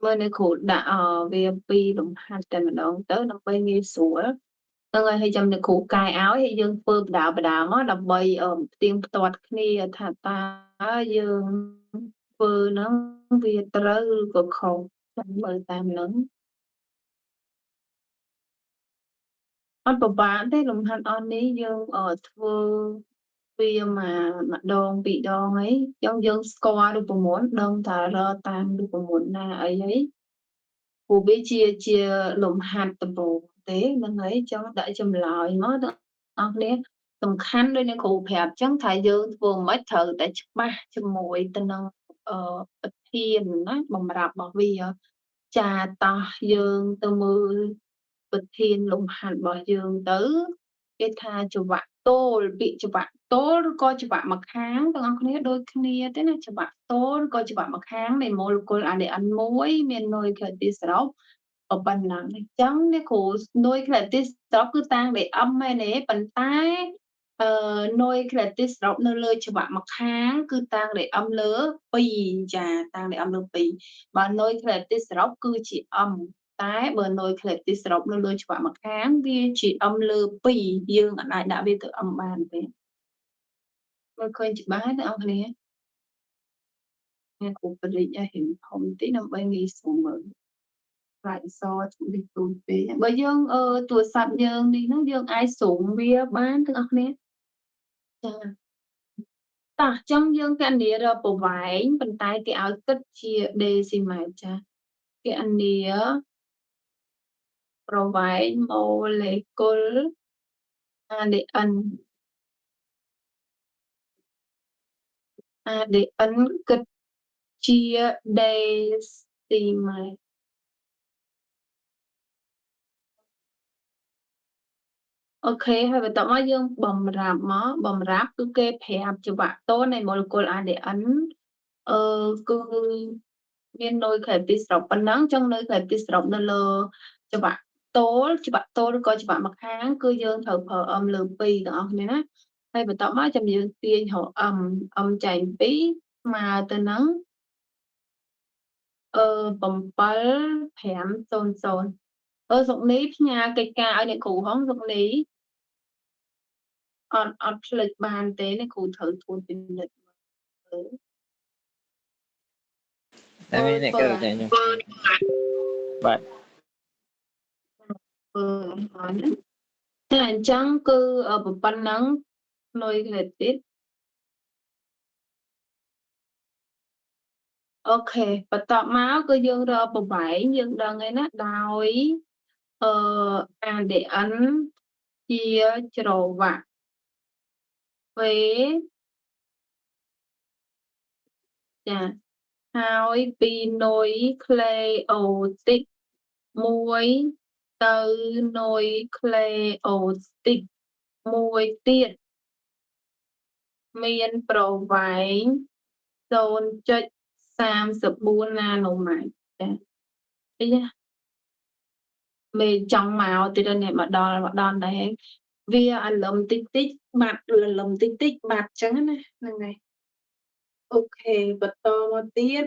Mới này khổ đã về pi lùng hạt trên mà đón tới nó bay nghe sủa nó ngay hay chăm này khổ cài áo hay dương phơ bà đào á đập bay ở tiếng toạt kia thà ta dương phơ nó về trơ cực khổ chẳng bởi tam lớn anh bà bạn thế lùng hạt on ní dương ở thơ vì mà đòn bị đòn ấy trong dương score được muốn đòn thà ra tam được muốn na ấy cô bé chia lùm hạt tầm bồ tế nâng ấy cho đại chùm lòi nó đó ông nè tầm khăn đôi nè cụ phẹp chẳng thay dư vừa mới thử tại chụp ba chùm mùi tên nâng thiên nó bằng rạp bảo vì cha ta dương từ mưa bịch thiên lùm hạt bảo dương tứ cái tha chụp bạn tô bị chụp bạn tố coi chụp bạn mặc kháng tụi ông nè đôi kia thế này chụp bạn tố coi chụp bạn mặc kháng này môi cô là để ăn muối miền nồi khởi tí sấu ở phần nặng trắng cái khổ nuôi cái tí sấu cứ tăng để âm hay nè phần tai nuôi cái tí sấu nơi lời cho bạn mặc kháng cứ tăng để âm lứa pì trà tăng để âm lứa pì và nuôi cái tí sấu cứ chỉ âm tái bờ nuôi cái tí sấu nơi lời cho bạn mặc kháng vì chỉ âm lứa pì dương ở lại đã biết tự âm bàn về mới khơi chỉ bá đó ông này nghe cụ phải đi ra hiện không tí năm bay nghi xuống mở lại so chúng đi tụi về bởi dương tuổi sạp dương đi nó dương ai xuống bia bán thức ăn nè ta trong dương cái anh đi ra bộ vải bàn tay cái áo cất chia đề gì mà cha cái anh đi provide molecule ADN ADN cất chia đề gì mà ok hay là tao mới dương bầm rạp cứ kê phèp cho bạn tốt này molecule ADN cứ viên đôi khởi tí sọc bắn nắng trong nơi khởi tí sọc nó lơ cho bạn tố coi cho bạn mặc kháng cứ dương thở phở âm lừ pi đó nên á hay bà tao mới trong dương tiên họ âm chạy tí mà từ nắng bầm bál phèm xôn dụng lý nha cây ca ở những cụ hóng dụng lý on lịch bàn tế này cụ thử thôn tình lịch Dami nek phơ kerja nyo. But thế là chẳng cứ ở một ban nắng nôi liệt tiết ok và tọa máu cứ dương ra bộ bảy dương đằng ấy nó đòi để ấn chia trầu vặt với chà hai pinonucleotide muối từ nucleotide muối tiết miền provide zone chất 34 nanomite đấy nhá mình trong màu thì đây này mà đòn đấy vì lồng tích tích mặt là lồng tích tích mặt trắng này này ok và to một tiết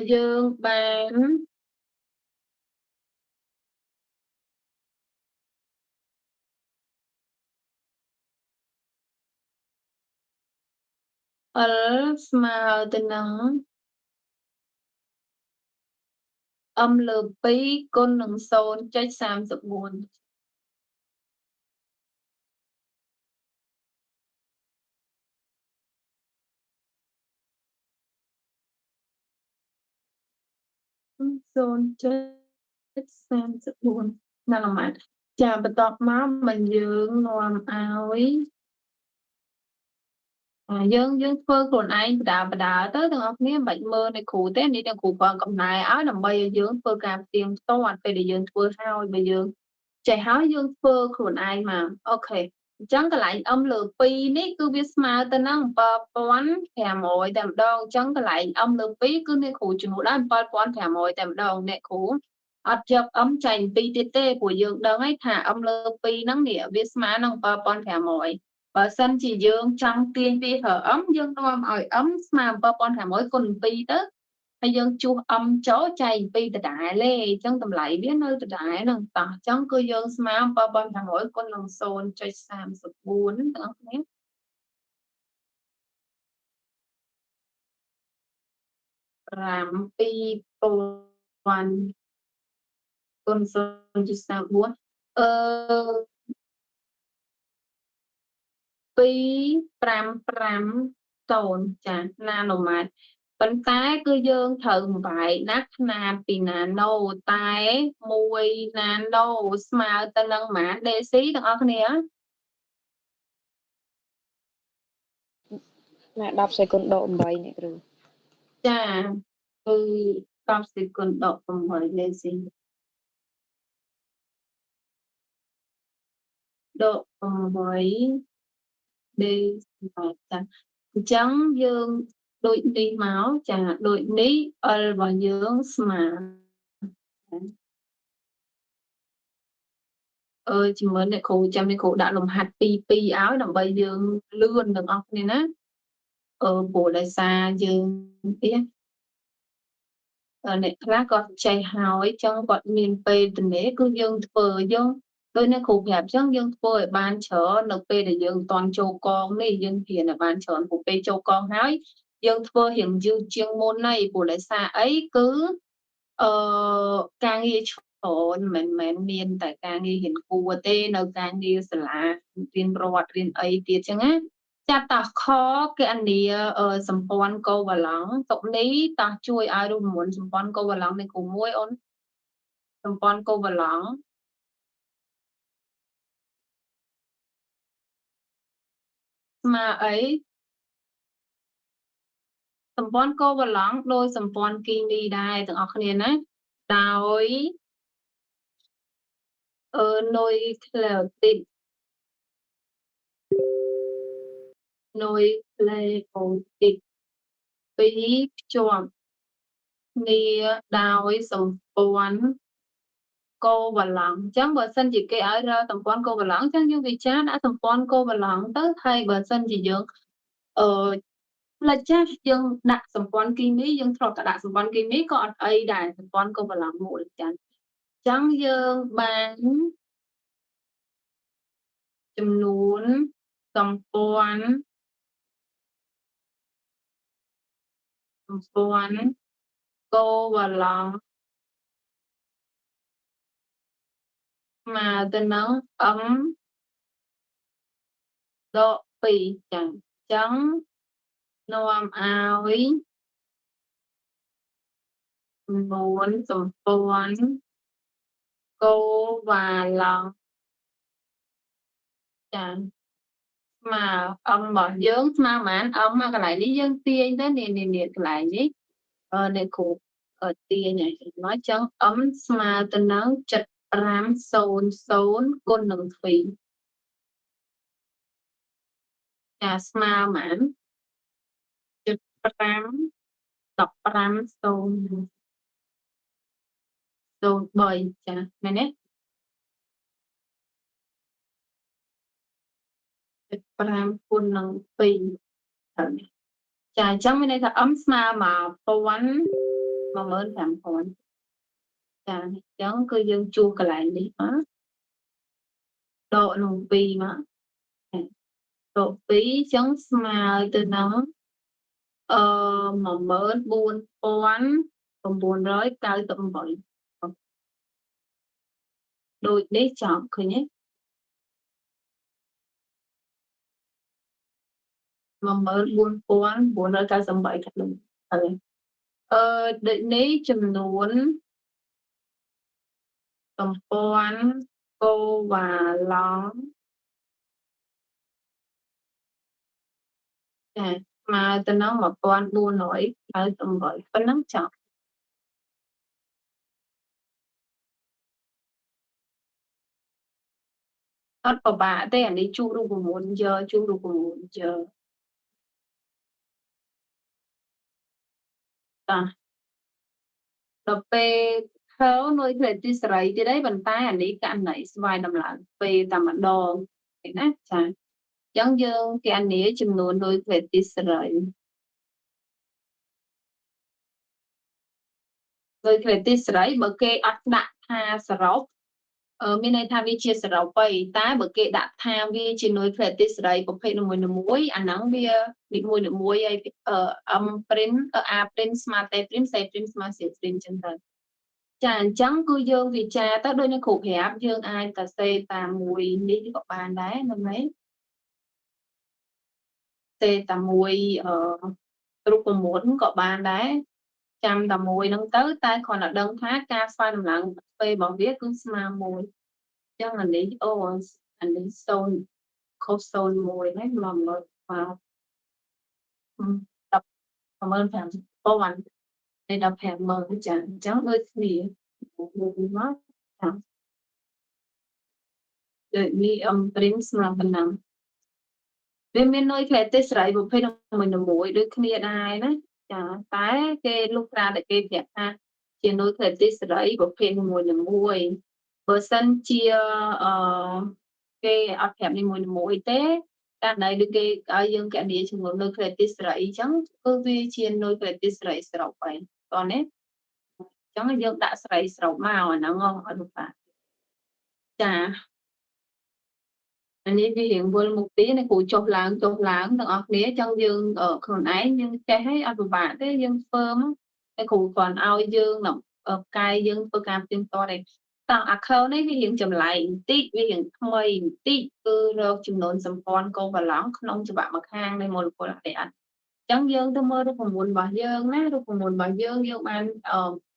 dương bán ở mà từ nắng âm lực bí con nâng xôn trách xàm dập buồn xôn trách xàm dập buồn nào là mặt chà bà tọt máu mình dưỡng nòm áo ý dương phơខ្លួនឯងបដាទៅទាំងអស់គ្នាមិនបាច់មើលនៅគ្រូទេនេះទាំងគ្រូគ្រាន់កំណែឲ្យដើម្បីឲ្យយើងធ្វើការផ្ទៀងផ្ទាត់ពេលដែលយើងធ្វើហើយបើយើងចេះហើយយើងធ្វើខ្លួនឯងមកអូខេអញ្ចឹងកន្លែងអឹមលើ2នេះគឺវាស្មើទៅនឹង7500តែម្ដងអញ្ចឹងកន្លែងអឹមលើ2គឺអ្នកគ្រូចំនួនដល់7500តែម្ដងអ្នកគ្រូអត់យកអឹមចែក2ទៀតទេព្រោះយើងដឹងហើយថាអឹមលើ2ហ្នឹងនេះវាស្មើនឹង7500 បើសិនជាយើងចង់ទាញវាប្រើអឹមយើងនាំឲ្យអឹមស្មើ7,500គុណ2ទៅហើយយើងជួសអឹមចូលចែក2ដដែលទេអញ្ចឹងតម្លៃវានៅដដែលហ្នឹងតោះអញ្ចឹងគឺយើងស្មើ7,500គុណនឹង 0.34 ហ្នឹងបងប្អូន7,000គុណ 0.34 អឺ2550ចាណាណូម៉ែត្រប៉ុន្តែគឺយើងត្រូវបំបែកណាខ្នាតពីណាណូតែ1ណាណូស្មើទៅនឹងប៉ុន្មានដេស៊ីទាំងអស់គ្នាណា10សេគុណដក8អ្នកគ្រូចាគឺ10សេគុណដក8ដេស៊ីដក8ដេស៊ីចាអញ្ចឹងយើងដូចនេះមកចាដូចនេះ L របស់យើងស្មើជាមួយអ្នកគ្រូចាំអ្នកគ្រូដាក់លំហាត់2 2ឲ្យដើម្បីយើងលឿនទាំងអស់គ្នាណាព្រោះដោយសារយើងទៀតអ្នកខ្លះគាត់ចេះហើយចឹងគាត់មានពេលទំនេរគឺយើងធ្វើយើងដូចអ្នកគ្រូប្រាប់ចឹងយើងធ្វើឲ្យបានច្រើននៅពេលដែលយើងមិនទាន់ចូលកងនេះយើងរៀនឲ្យបានច្រើនព្រោះពេលចូលកងហើយយើងធ្វើរៀងយឺតជាងមុនហើយព្រោះដោយសារអីគឺអឺការងារច្រើនមិនមែនមានតែការងាររៀនគួរទេនៅការងារសាលារៀនរដ្ឋរៀនអីទៀតចឹងណាចាត់តោះខគណនាសម្ព័ន្ធកូវឡង់តុនេះតោះជួយឲ្យរូបមន្តសម្ព័ន្ធកូវឡង់នៃគ្រូមួយអូនសម្ព័ន្ធកូវឡង់ស្មើអីសម្ព័ន្ធកូវឡង់ដោយសម្ព័ន្ធគីមីដែរទាំងអស់គ្នាណាដោយនុយក្លេអូទីតនុយក្លេអូទីតពីរភ្ជាប់គ្នាដោយសម្ព័ន្ធកូវឡង់អញ្ចឹងបើសិនជាគេឲ្យរកសម្ព័ន្ធកូវឡង់អញ្ចឹងយើងវិចារដាក់សម្ព័ន្ធកូវឡង់ទៅហើយបើសិនជាយើងផ្លិចចាស់យើងដាក់សម្ព័ន្ធគីមីយើងធ្លាប់តែដាក់សម្ព័ន្ធគីមីក៏អត់អីដែរសម្ព័ន្ធកូវឡង់មួយចាអញ្ចឹងយើងបានចំនួនសម្ព័ន្ធកូវឡង់ស្មើទៅនឹងអឹមដក2ចាអញ្ចឹងនាំឲ្យចំនួនសម្ព័ន្ធកូវឡង់ចាស្មើអឹមរបស់យើងស្មើប៉ុន្មានអឹមកន្លែងនេះយើងទាញទៅនេះកន្លែងនេះអ្នកគ្រូទាញឲ្យមកអញ្ចឹងអឹមស្មើទៅនឹង7500គុណនឹង2ចាស្មើប៉ុន្មាន75 15 003ចាមែនទេ75គុណនឹង2ត្រូវនេះចាអញ្ចឹងមានន័យថាអឹមស្មើ15000ចាអញ្ចឹងគឺយើងជួសកន្លែងនេះមកដកនឹង2មកដក2អញ្ចឹងស្មើទៅនឹង14998ដូចនេះចប់ឃើញទេ14998ខាងលើហើយដូចនេះចំនួនសម្ព័ន្ធកូវឡង់ចាស្មើទៅនឹង1498ប៉ុណ្ណឹងចប់អត់ពិបាកទេអានេះជួសរូបមន្តយកជួសរូបមន្តយកតាដល់ពេលខនុយក្លេទីសេរីទៀតហើយប៉ុន្តែអានេះករណីស្វ័យតម្លើងពេលតែម្ដងឃើញណាចា Chẳng dương cái anh ấy chùm nôn đôi về tí sợi đôi về tí sợi bởi kê ắt đạ tha srop mình này tha vi chia srop bay tá bởi kê đạ tha vi chia nôi về tí sợi bởi kê nụ muối anh nắng bia bị muối ấy print print smart print say print smart say print chân thật chả chẳng cứ dương vì cha ta đôi như khổ hẹp dương ai ta xây ta mùi đi các bạn đấy nó mấy tê ta mùi lúc mà muốn có bạn đấy chăm ta mùi nâng tới tay còn là đơn thác ca xoay làm lặng phê bỏ viết cứ mà mùi chắc là lý ô anh lý stone khô stone mùi đấy lòng rồi vào đọc cảm ơn phèm cô anh để đọc hẹp mờ cái chẳng cháu ơi gì mùi mất để mi prince mà bên nàoវាមានន័យថាទេសរី21ដូចគ្នាដែរណាចាតែគេលុះត្រាតែគេប្រាប់ថាជាន័យថាទេសរីប្រភេទ1បើសិនជាអឺគេអត់ប្រាប់នីមួយទេតែណៃដូចគេឲ្យយើងកណនីជាមួយនៅក្រេទេសរីអញ្ចឹងគឺវាជាន័យក្រេទេសរីស្រុកហើយតោះណាអញ្ចឹងយើងដាក់ស្រីស្រុកមកអាហ្នឹងអត់បាទចា anh ấy vì hiện vươn một tí này cụ chột lãngទាំងអស់គ្នាចឹងយើងខ្លួនឯងយើងចេះឲ្យអត់ពិបាកទេយើងធ្វើមកតែគ្រូគាត់ឲ្យយើងកាយយើងធ្វើការផ្ទៀងផ្ទាត់ឯងតោះអាខើនេះវារៀងចម្លែកបន្តិចវារៀងថ្មីបន្តិចគឺរកចំនួនសម្ព័ន្ធកូនប្រឡងក្នុងច្បាប់ម្ខាងនៃមូលពលអរិយអត់ចឹងយើងទៅមើលរូបមន្តរបស់យើងណារូបមន្តរបស់យើងបាន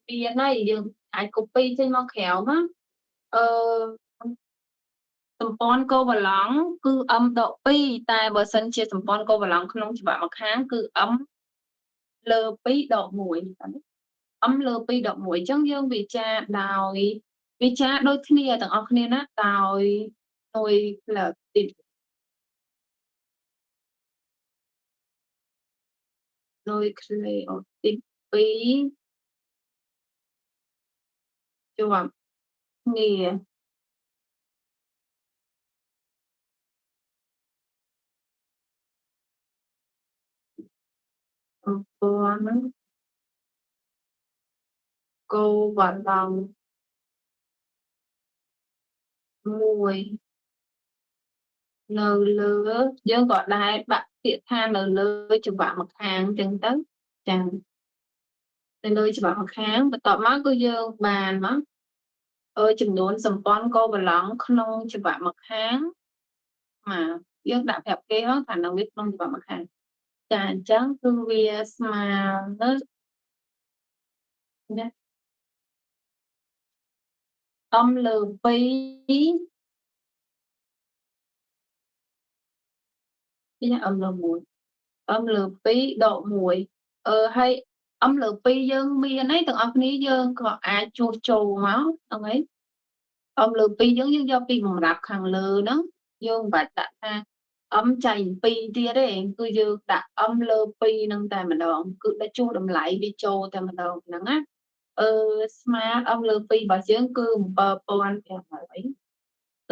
មានហើយយើងអាច copy ចេញមកក្រៅមកអឺ សម្ព័ន្ធគោលបឡង់គឺ m ដក2តែបើសិនជាសម្ព័ន្ធគោលបឡង់ក្នុងច្បាប់ម្ខាងគឺ m លើ2ដក1 m លើ2ដក1អញ្ចឹងយើងវិចារដោយវិចារដូចគ្នាទាំងអស់គ្នាណាដោយដោយលើទីដោយគ្លេអូទី2ជាប់គ្នាសម្ព័ន្ធគោលបឡង់1នៅលើយើងក៏ដែរបាក់ពាក្យថានៅលើច្បាប់ម្ខាងអញ្ចឹងទៅចា៎នៅលើច្បាប់ម្ខាងបន្ទាប់មកគឺយើងបានមកចំនួនសម្ព័ន្ធគោលបឡង់ក្នុងច្បាប់ម្ខាងមកយើងដាក់ប្រាប់គេហ៎ថានៅវាក្នុងច្បាប់ម្ខាងចាអញ្ចឹងគឺវាស្មើនឹងណាអំលើ2នេះអំលើ1អំលើ2ដក1ហើយអំលើ2យើងមានហើយទាំងអស់គ្នាយើងក៏អាចជួសចូលមកហ្នឹងហើយអំលើ2យើងយកពីបំរាប់ខាងលើហ្នឹងយើងមិនបាច់ដាក់ថាអំចៃ2ទៀតទេគឺយើងដាក់អំលើ2ហ្នឹងតែម្ដងគឺដាក់ជួសតម្លៃវាចូលតែម្ដងហ្នឹងណាស្មើអំលើ2របស់យើងគឺ7500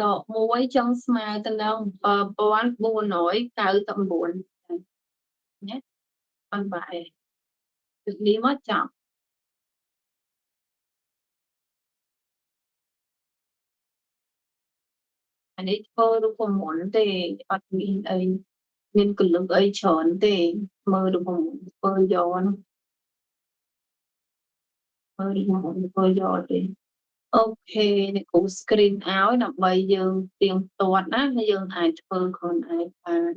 ដក1ចុងស្មើទៅនឹង7499ណាអនបាយទឹកនេះមកចាប់អានេះធ្វើរូបមន្តទេអត់មានអីមានកលឹកអីច្រើនទេមើលរូបមន្តធ្វើយកហ្នឹងមើលរូបមន្តធ្វើយកទេអូខេនេះគ្រូ screen ឲ្យដើម្បីយើងទៀងទាត់ណាយើងអាចធ្វើខ្លួនឯងបាន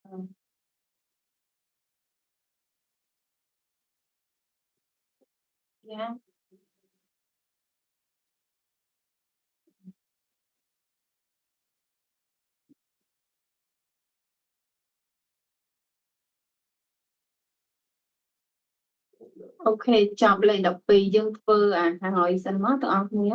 Yeah. OK ចប់លេខ12យើងធ្វើអាហារឲ្យសិនមកទាំងអស់គ្នា